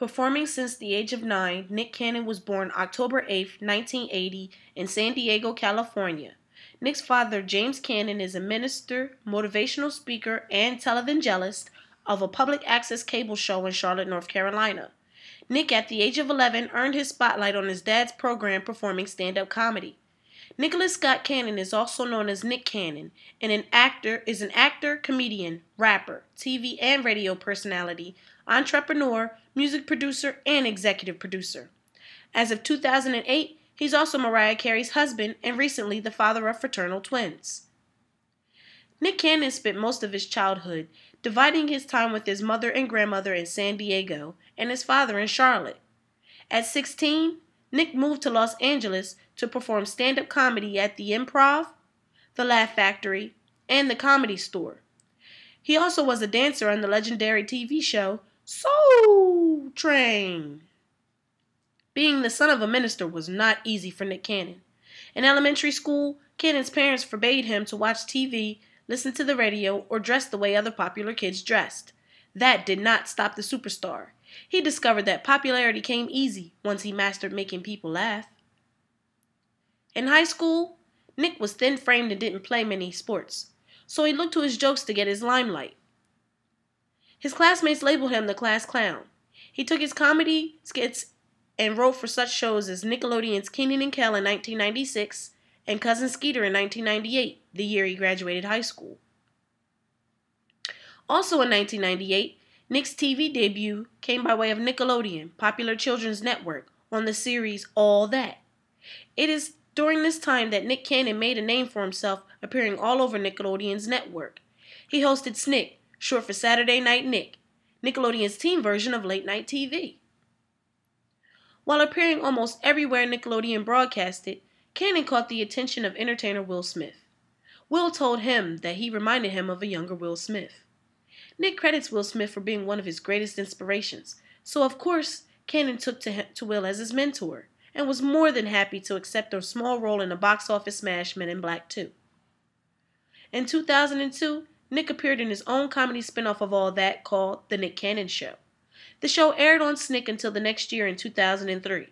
Performing since the age of 9, Nick Cannon was born October 8, 1980, in San Diego, California. Nick's father, James Cannon, is a minister, motivational speaker, and televangelist of a public access cable show in Charlotte, North Carolina. Nick, at the age of 11, earned his spotlight on his dad's program performing stand-up comedy. Nicholas Scott Cannon is also known as Nick Cannon, and an actor, comedian, rapper, TV and radio personality, entrepreneur, music producer, and executive producer. As of 2008, he's also Mariah Carey's husband and recently the father of fraternal twins. Nick Cannon spent most of his childhood dividing his time with his mother and grandmother in San Diego and his father in Charlotte. At 16, Nick moved to Los Angeles to perform stand-up comedy at the Improv, the Laugh Factory, and the Comedy Store. He also was a dancer on the legendary TV show Soul Train. Being the son of a minister was not easy for Nick Cannon. In elementary school, Cannon's parents forbade him to watch TV, listen to the radio, or dress the way other popular kids dressed. That did not stop the superstar. He discovered that popularity came easy once he mastered making people laugh. In high school, Nick was thin-framed and didn't play many sports, so he looked to his jokes to get his limelight. His classmates labeled him the class clown. He took his comedy skits and wrote for such shows as Nickelodeon's Kenan and Kel in 1996 and Cousin Skeeter in 1998, the year he graduated high school. Also in 1998, Nick's TV debut came by way of Nickelodeon, popular children's network, on the series All That. It is during this time that Nick Cannon made a name for himself, appearing all over Nickelodeon's network. He hosted SNICK, short for Saturday Night Nick, Nickelodeon's teen version of late-night TV. While appearing almost everywhere Nickelodeon broadcasted, Cannon caught the attention of entertainer Will Smith. Will told him that he reminded him of a younger Will Smith. Nick credits Will Smith for being one of his greatest inspirations, so of course Cannon took to Will as his mentor, and was more than happy to accept a small role in the box office smash Men in Black 2. In 2002, Nick appeared in his own comedy spinoff of All That called The Nick Cannon Show. The show aired on SNICK until the next year in 2003.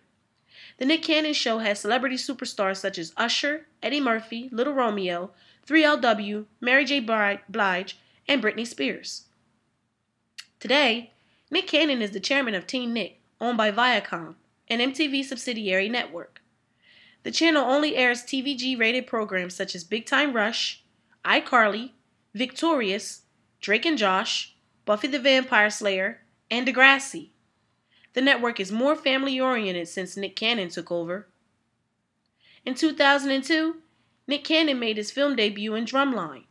The Nick Cannon Show has celebrity superstars such as Usher, Eddie Murphy, Little Romeo, 3LW, Mary J. Blige, and Britney Spears. Today, Nick Cannon is the chairman of Teen Nick, owned by Viacom, an MTV subsidiary network. The channel only airs TVG-rated programs such as Big Time Rush, iCarly, Victorious, Drake and Josh, Buffy the Vampire Slayer, and Degrassi. The network is more family-oriented since Nick Cannon took over. In 2002, Nick Cannon made his film debut in Drumline.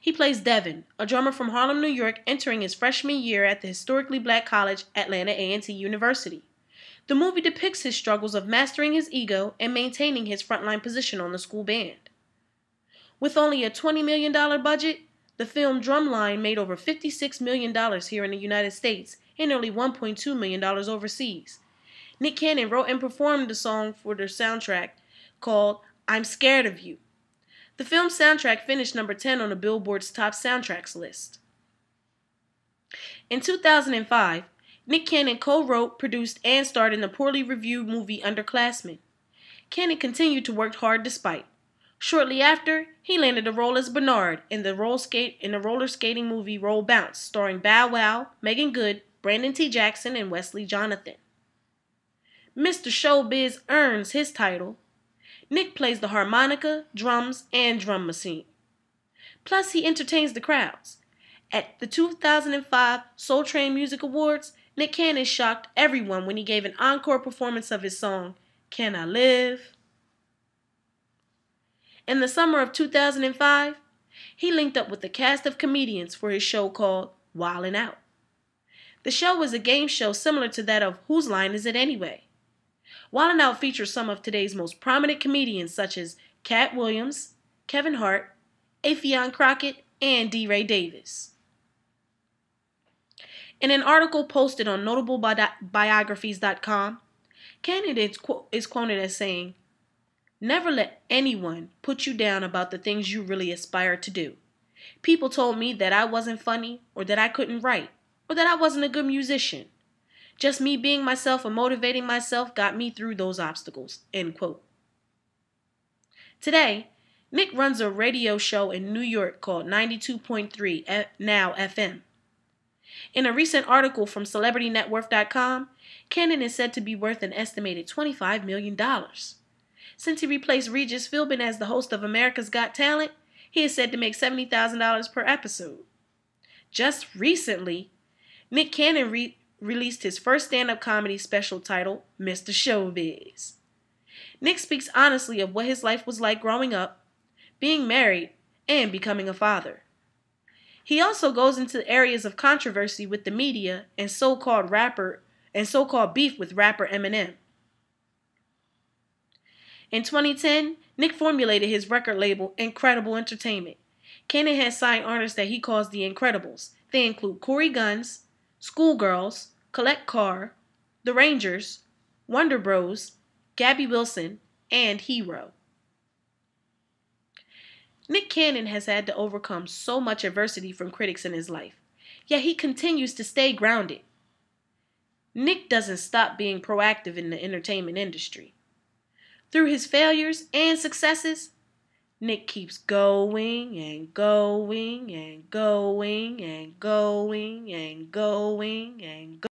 He plays Devin, a drummer from Harlem, New York, entering his freshman year at the historically black college, Atlanta A&T University. The movie depicts his struggles of mastering his ego and maintaining his frontline position on the school band. With only a $20 million budget, the film Drumline made over $56 million here in the United States and nearly $1.2 million overseas. Nick Cannon wrote and performed the song for their soundtrack called I'm Scared of You. The film's soundtrack finished number 10 on the Billboard's top soundtracks list. In 2005, Nick Cannon co-wrote, produced, and starred in the poorly reviewed movie Underclassmen. Cannon continued to work hard despite. Shortly after, he landed a role as Bernard in the roller skating movie Roll Bounce, starring Bow Wow, Megan Good, Brandon T. Jackson, and Wesley Jonathan. Mr. Showbiz earns his title. Nick plays the harmonica, drums, and drum machine. Plus, he entertains the crowds. At the 2005 Soul Train Music Awards, Nick Cannon shocked everyone when he gave an encore performance of his song, Can I Live? In the summer of 2005, he linked up with a cast of comedians for his show called Wildin' Out. The show was a game show similar to that of Whose Line Is It Anyway? Wildin' Out features some of today's most prominent comedians such as Cat Williams, Kevin Hart, Affion Crockett, and D. Ray Davis. In an article posted on notablebiographies.com, Cannon is quoted as saying, "Never let anyone put you down about the things you really aspire to do. People told me that I wasn't funny, or that I couldn't write, or that I wasn't a good musician. Just me being myself and motivating myself got me through those obstacles, end quote. Today, Nick runs a radio show in New York called 92.3 Now FM. In a recent article from CelebrityNetWorth.com, Cannon is said to be worth an estimated $25 million. Since he replaced Regis Philbin as the host of America's Got Talent, he is said to make $70,000 per episode. Just recently, Nick Cannon released his first stand-up comedy special titled Mr. Showbiz. Nick speaks honestly of what his life was like growing up, being married, and becoming a father. He also goes into areas of controversy with the media and so-called beef with rapper Eminem. In 2010, Nick formulated his record label Incredible Entertainment. Cannon has signed artists that he calls the Incredibles. They include Corey Guns, Schoolgirls, Collect Carr, The Rangers, Wonder Bros, Gabby Wilson, and Hero. Nick Cannon has had to overcome so much adversity from critics in his life, yet he continues to stay grounded. Nick doesn't stop being proactive in the entertainment industry. Through his failures and successes, Nick keeps going and going and going and going and going and going.